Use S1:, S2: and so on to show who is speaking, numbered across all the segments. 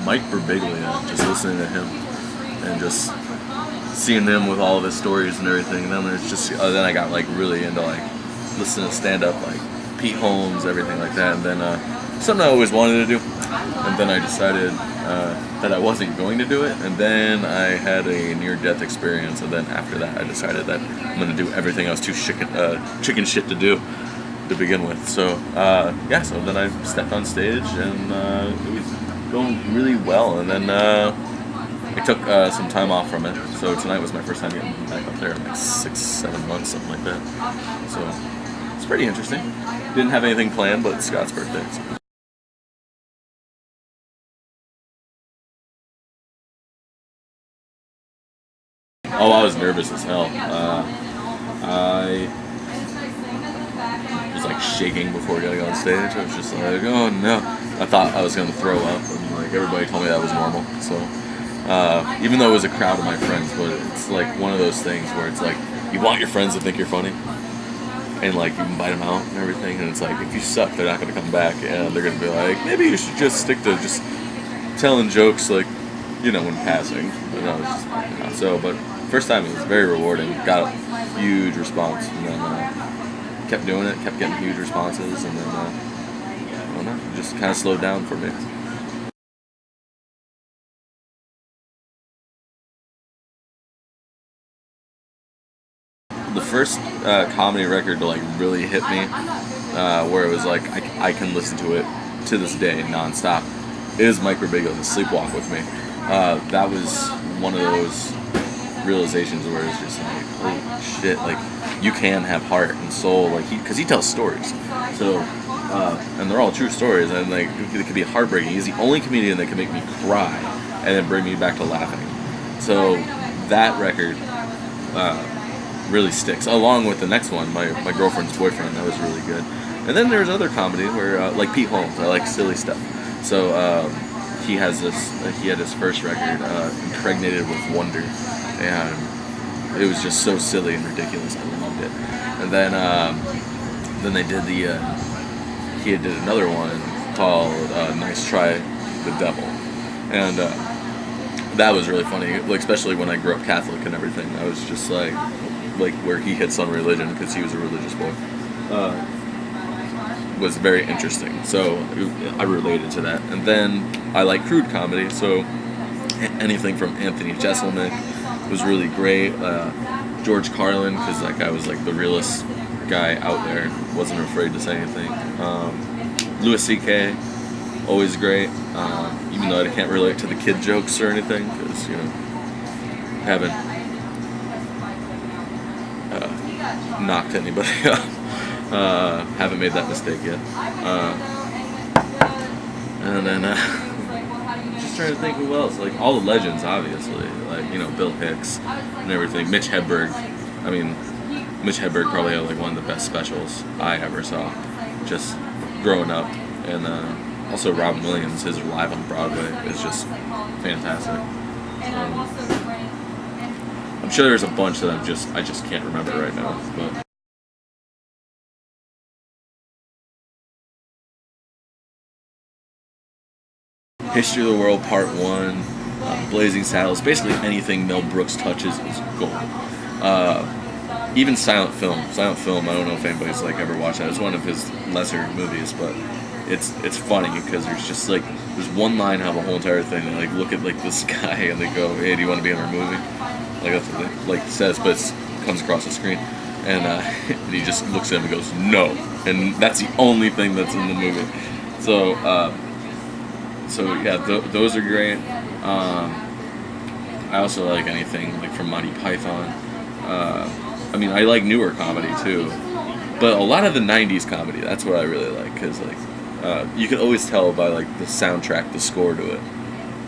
S1: Mike Birbiglia, just listening to him and just seeing him with all of his stories and everything. And then there's just then I got like really into like listening to stand up, like Pete Holmes, everything like that. And then something I always wanted to do. And then I decided that I wasn't going to do it. And then I had a near-death experience. And then after that, I decided that I'm going to do everything I was too chicken shit to do to begin with. So so then I stepped on stage and it was going really well. And then I took some time off from it. So tonight was my first time getting back up there in like 6-7 months, something like that. So it's pretty interesting. Didn't have anything planned, but it's Scott's birthday. So. Oh, I was nervous as hell. I was like shaking before getting on stage. I was just like, oh no. I thought I was going to throw up, and like everybody told me that was normal. So even though it was a crowd of my friends, but it's like one of those things where it's like you want your friends to think you're funny, and like you invite them out and everything, and it's like if you suck, they're not going to come back, and they're going to be like, maybe you should just stick to just telling jokes like, you know, when passing. And I was just, you know, so, but first time it was very rewarding. Got a huge response, and then kept doing it, kept getting huge responses, and then I don't know, it just kind of slowed down for me. The first comedy record to like really hit me, where it was like I can listen to it to this day nonstop, is Mike Birbiglia's "Sleepwalk with Me." That was one of those realizations where it's just like, holy shit, like you can have heart and soul, like because he tells stories, so and they're all true stories, and like it could be heartbreaking. He's the only comedian that can make me cry and then bring me back to laughing. So that record really sticks, along with the next one, my girlfriend's boyfriend. That was really good. And then there's other comedy where like Pete Holmes, I like silly stuff. So he had his first record, Impregnated with Wonder, and it was just so silly and ridiculous. I loved it. And then they did he did another one called Nice Try the Devil, and that was really funny, like especially when I grew up Catholic and everything. I was just like where he hits on religion because he was a religious boy, was very interesting. So I related to that. And then I like crude comedy, so anything from Anthony Jeselnik was really great. George Carlin, because that guy was like the realest guy out there, wasn't afraid to say anything. Louis C.K., always great, even though I can't relate to the kid jokes or anything, because, you know, haven't knocked anybody up. Haven't made that mistake yet. And then just trying to think who else. Like all the legends, obviously. Like, you know, Bill Hicks and everything. Mitch Hedberg. I mean, Mitch Hedberg probably had like one of the best specials I ever saw, just growing up. And also Robin Williams, his Live on Broadway is just fantastic. I'm sure there's a bunch that I just can't remember right now, but. History of the World Part 1, Blazing Saddles, basically anything Mel Brooks touches is gold. Even Silent Film, I don't know if anybody's like ever watched that. It's one of his lesser movies, but it's funny because there's one line out of the whole entire thing. They like look at like this guy and they go, "Hey, do you want to be in our movie?" Like that's what it like says, but it comes across the screen, and, and he just looks at him and goes, "No," and that's the only thing that's in the movie. So yeah, those are great. I also like anything like from Monty Python. I mean, I like newer comedy too, but a lot of the '90s comedy. That's what I really like, because like you can always tell by like the soundtrack, the score to it,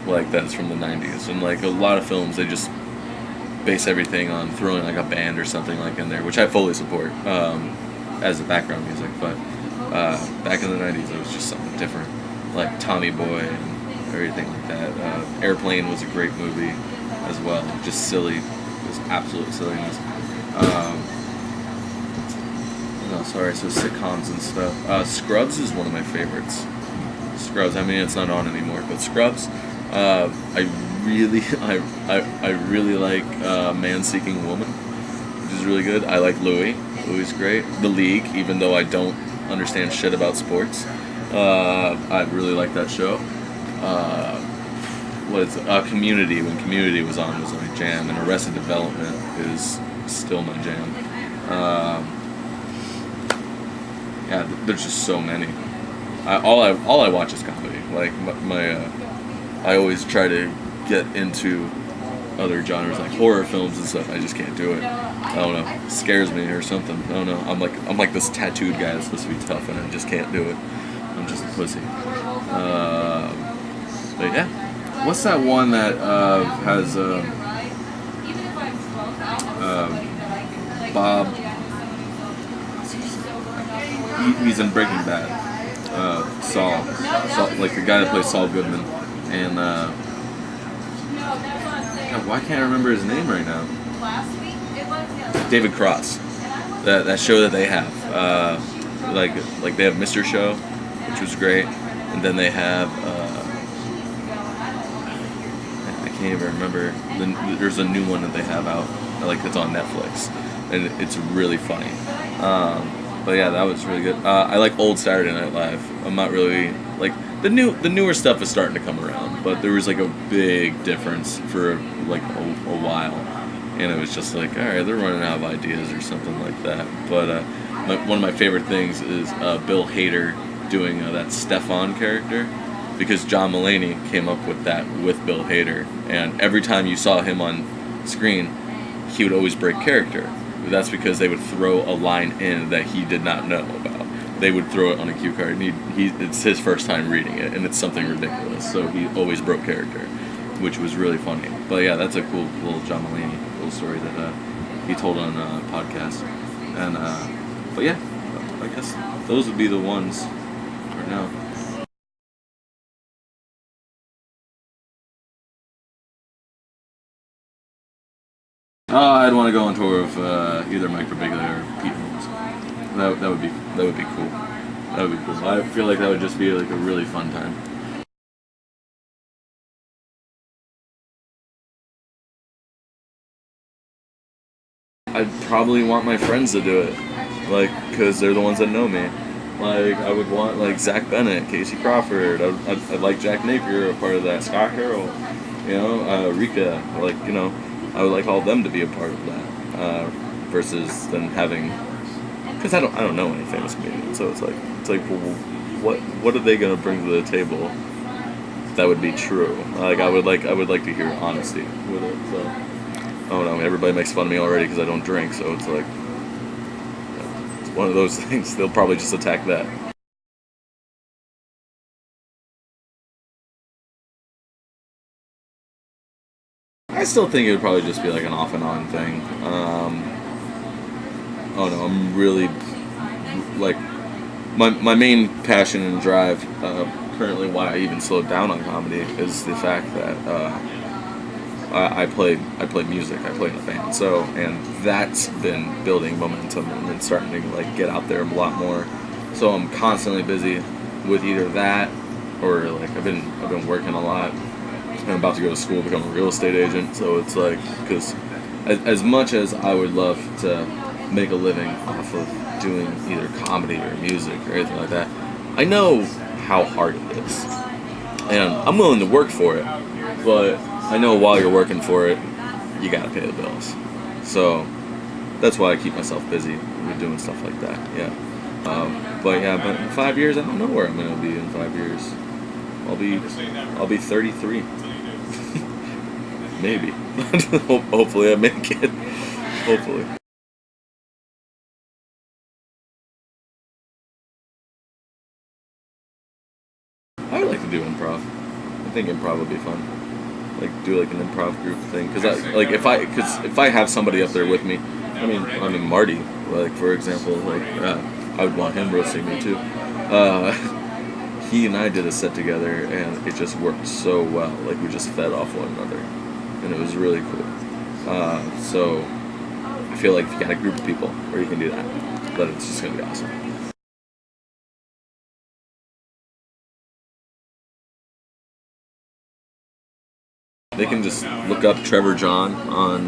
S1: like that's from the '90s. And like a lot of films, they just base everything on throwing like a band or something like in there, which I fully support as the background music. But back in the '90s, it was just something different, like Tommy Boy and everything like that. Airplane was a great movie as well, just silly, just absolute silliness. No, sorry, so sitcoms and stuff. Scrubs is one of my favorites. Scrubs, I mean, it's not on anymore, but Scrubs, I really, I really like Man Seeking Woman, which is really good. I like Louis. Louis is great. The League, even though I don't understand shit about sports, I really like that show. Uh, was Community, when Community was on, was my jam, and Arrested Development is still my jam. Yeah, there's just so many. All I watch is comedy. Like I always try to get into other genres like horror films and stuff. I just can't do it. I don't know. It scares me or something. I don't know. I'm like this tattooed guy that's supposed to be tough, and I just can't do it. I'm just a pussy. But yeah, what's that one that has Bob? He's in Breaking Bad. Saul, like the guy that plays Saul Goodman, and God, why can't I remember his name right now? David Cross. That show that they have, like they have Mr. Show, which was great, and then they have I can't even remember. There's a new one that they have out, like it's on Netflix, and it's really funny. But yeah, that was really good. I like old Saturday Night Live. I'm not really like the newer stuff is starting to come around, but there was like a big difference for like a while, and it was just like, all right, they're running out of ideas or something like that. But one of my favorite things is Bill Hader doing that Stefan character, because John Mulaney came up with that with Bill Hader, and every time you saw him on screen, he would always break character. That's because they would throw a line in that he did not know about. They would throw it on a cue card, and it's his first time reading it, and it's something ridiculous. So he always broke character, which was really funny. But yeah, that's a cool little John Mulaney little story that he told on a podcast. And but yeah, I guess those would be the ones for now. I'd want to go on tour with either Mike Birbiglia or Pete Holmes. That would be cool. That would be cool. I feel like that would just be like a really fun time. I'd probably want my friends to do it, like, because they're the ones that know me. Like, I would want like Zach Bennett, Casey Crawford. I'd like Jack Napier, a part of that. Scott Harrell, Rika. Like, I would like all of them to be a part of that, versus then having, because I don't know any famous comedians, so it's like well, what are they gonna bring to the table that would be true? Like I would like to hear honesty with it. So I don't know. Everybody makes fun of me already because I don't drink, so it's like it's one of those things. They'll probably just attack that. I still think it would probably just be like an off and on thing. Oh no, I'm really like my main passion and drive, currently why I even slowed down on comedy, is the fact that I play music. I play in a band, and that's been building momentum and then starting to like get out there a lot more. So I'm constantly busy with either that or like I've been working a lot. I'm about to go to school to become a real estate agent, so it's like, because as much as I would love to make a living off of doing either comedy or music or anything like that, I know how hard it is, and I'm willing to work for it, but I know while you're working for it, you gotta pay the bills. So that's why I keep myself busy with doing stuff like that. Yeah, but in 5 years, I don't know where I'm gonna be in 5 years. I'll be 33. Maybe. Hopefully I make it. Hopefully. I would like to do improv. I think improv would be fun. Like do like an improv group thing. Because if I have somebody up there with me, I mean Marty, like for example, like I would want him roasting me too. He and I did a set together, and it just worked so well. Like we just fed off one another, and it was really cool. So I feel like if you got a group of people where you can do that, then it's just gonna be awesome. they can just look up Trevor John on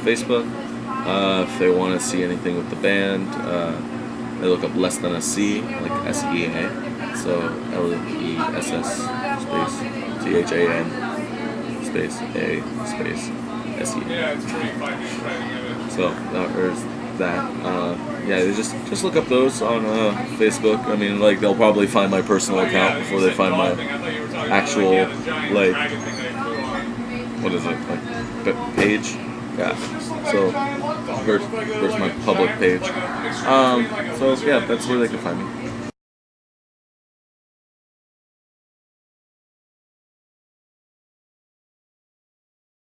S1: Facebook. If they want to see anything with the band, they look up Less Than a C, like SEA. So LESS space THAN space A space SEA. So there's that. Yeah, they just look up those on Facebook. I mean, like, they'll probably find my personal account before they find my actual, like, what is it, like, page? Yeah. So there's my public page. So yeah, that's where they can find me.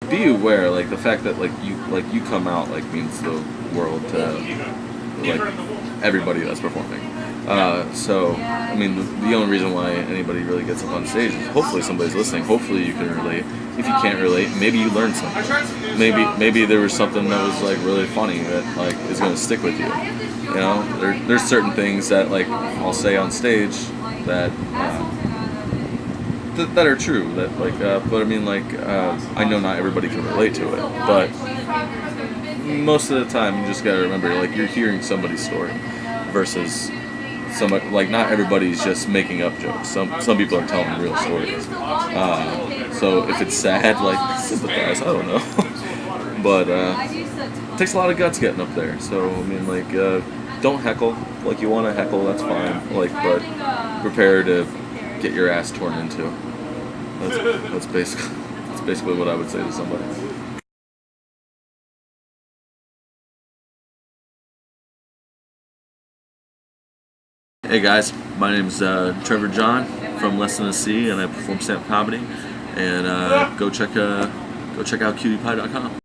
S1: Be aware, like, the fact that you come out, like, means the world to, like, everybody that's performing. So I mean, the only reason why anybody really gets up on stage is hopefully somebody's listening. Hopefully you can relate. If you can't relate, maybe you learned something. Maybe there was something that was, like, really funny that, like, is going to stick with you. You know, there's certain things that, like, I'll say on stage that that are true. That, like, but I mean, like, I know not everybody can relate to it, but most of the time you just gotta remember, like, you're hearing somebody's story versus somebody, like, not everybody's just making up jokes. Some people are telling real stories. So if it's sad, like, sympathize. I don't know, but it takes a lot of guts getting up there. So I mean, like, don't heckle. Like, you want to heckle, that's fine. Like, but prepare to get your ass torn into. That's basically what I would say to somebody. Hey guys, my name's Trevor John from Less Than a C, and I perform stand-up comedy. And go check out QTPie.com.